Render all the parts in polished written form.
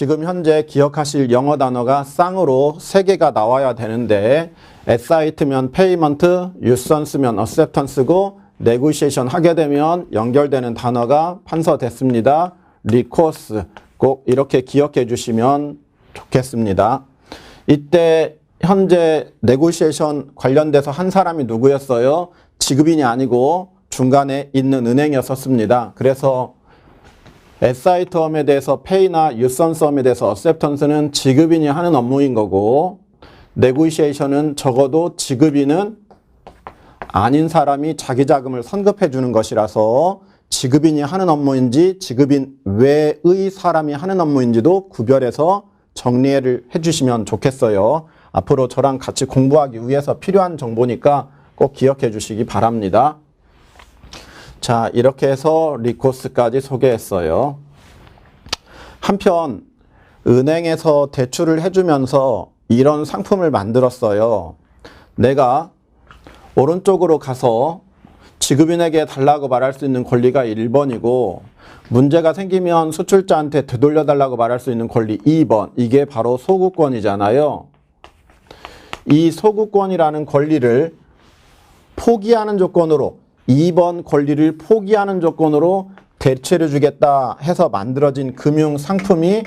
지금 현재 기억하실 영어 단어가 쌍으로 3개가 나와야 되는데 assight면 payment, usance면 acceptance고 negotiation 하게 되면 연결되는 단어가 판서됐습니다. recourse 꼭 이렇게 기억해 주시면 좋겠습니다. 이때 현재 negotiation 관련돼서 한 사람이 누구였어요? 지급인이 아니고 중간에 있는 은행이었습니다. 그래서 assight음에 대해서 pay나 usance음에 대해서 acceptance는 지급인이 하는 업무인 거고 negotiation은 적어도 지급인은 아닌 사람이 자기 자금을 선급해 주는 것이라서 지급인이 하는 업무인지 지급인 외의 사람이 하는 업무인지도 구별해서 정리를 해주시면 좋겠어요. 앞으로 저랑 같이 공부하기 위해서 필요한 정보니까 꼭 기억해 주시기 바랍니다. 자, 이렇게 해서 리코스까지 소개했어요. 한편 은행에서 대출을 해주면서 이런 상품을 만들었어요. 내가 오른쪽으로 가서 지급인에게 달라고 말할 수 있는 권리가 1번이고 문제가 생기면 수출자한테 되돌려 달라고 말할 수 있는 권리 2번. 이게 바로 소구권이잖아요. 이 소구권이라는 권리를 포기하는 조건으로 2번 권리를 포기하는 조건으로 대출해 주겠다 해서 만들어진 금융상품이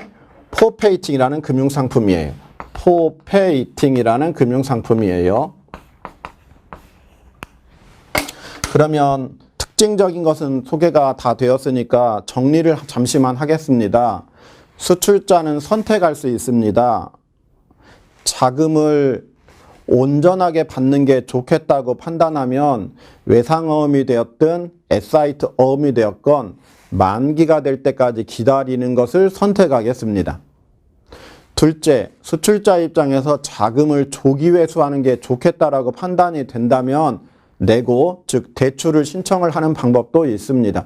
포페이팅이라는 금융상품이에요. 포페이팅이라는 금융상품이에요. 그러면 특징적인 것은 소개가 다 되었으니까 정리를 잠시만 하겠습니다. 수출자는 선택할 수 있습니다. 자금을 온전하게 받는 게 좋겠다고 판단하면 외상어음이 되었든 assighted 어음이 되었건 만기가 될 때까지 기다리는 것을 선택하겠습니다. 둘째, 수출자 입장에서 자금을 조기 회수하는 게 좋겠다라고 판단이 된다면 내고, 즉 대출을 신청을 하는 방법도 있습니다.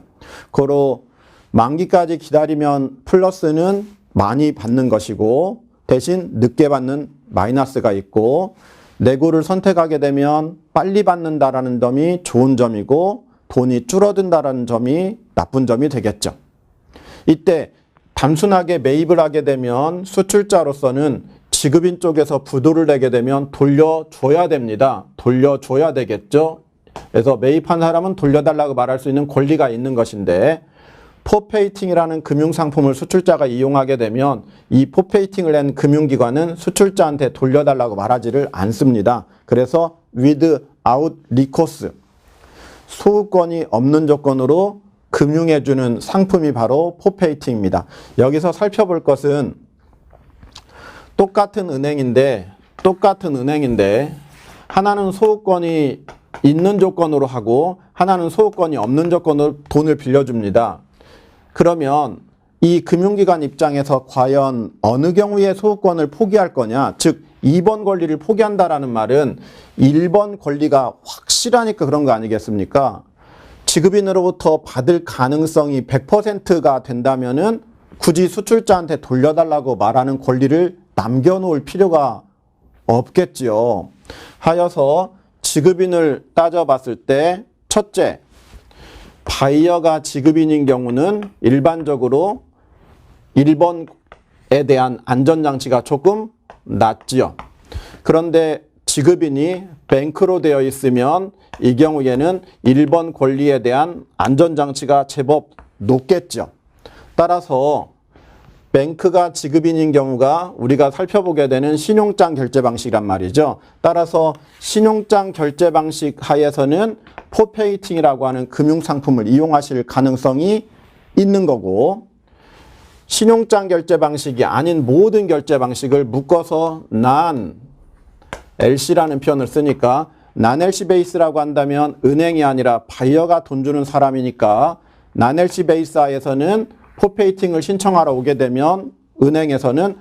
고로 만기까지 기다리면 플러스는 많이 받는 것이고 대신 늦게 받는 마이너스가 있고 내고를 선택하게 되면 빨리 받는다라는 점이 좋은 점이고 돈이 줄어든다라는 점이 나쁜 점이 되겠죠. 이때 단순하게 매입을 하게 되면 수출자로서는 지급인 쪽에서 부도를 내게 되면 돌려줘야 됩니다. 돌려줘야 되겠죠. 그래서 매입한 사람은 돌려달라고 말할 수 있는 권리가 있는 것인데 포페이팅이라는 금융상품을 수출자가 이용하게 되면 이 포페이팅을 낸 금융기관은 수출자한테 돌려달라고 말하지를 않습니다. 그래서 without recourse, 소유권이 없는 조건으로 금융해주는 상품이 바로 포페이팅입니다. 여기서 살펴볼 것은 똑같은 은행인데 하나는 소유권이 있는 조건으로 하고 하나는 소유권이 없는 조건으로 돈을 빌려줍니다. 그러면 이 금융기관 입장에서 과연 어느 경우에 소유권을 포기할 거냐, 즉 2번 권리를 포기한다라는 말은 1번 권리가 확실하니까 그런 거 아니겠습니까? 지급인으로부터 받을 가능성이 100%가 된다면은 굳이 수출자한테 돌려달라고 말하는 권리를 남겨놓을 필요가 없겠지요. 하여서 지급인을 따져봤을 때 첫째, 바이어가 지급인인 경우는 일반적으로 1번에 대한 안전장치가 조금 낮지요. 그런데 지급인이 뱅크로 되어 있으면 이 경우에는 1번 권리에 대한 안전장치가 제법 높겠죠. 따라서 뱅크가 지급인인 경우가 우리가 살펴보게 되는 신용장 결제 방식이란 말이죠. 따라서 신용장 결제 방식 하에서는 포페이팅이라고 하는 금융상품을 이용하실 가능성이 있는 거고 신용장 결제 방식이 아닌 모든 결제 방식을 묶어서 LC라는 표현을 쓰니까 non-LC 베이스라고 한다면 은행이 아니라 바이어가 돈 주는 사람이니까 non-LC 베이스 하에서는 포페이팅을 신청하러 오게 되면 은행에서는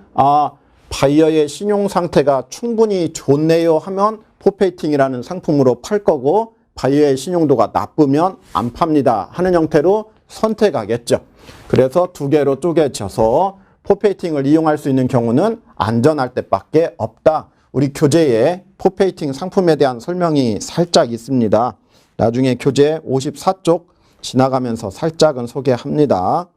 바이어의 신용 상태가 충분히 좋네요 하면 포페이팅이라는 상품으로 팔 거고 바이어의 신용도가 나쁘면 안 팝니다 하는 형태로 선택하겠죠. 그래서 두 개로 쪼개져서 포페이팅을 이용할 수 있는 경우는 안전할 때밖에 없다. 우리 교재에 포페이팅 상품에 대한 설명이 살짝 있습니다. 나중에 교재 54쪽 지나가면서 살짝은 소개합니다.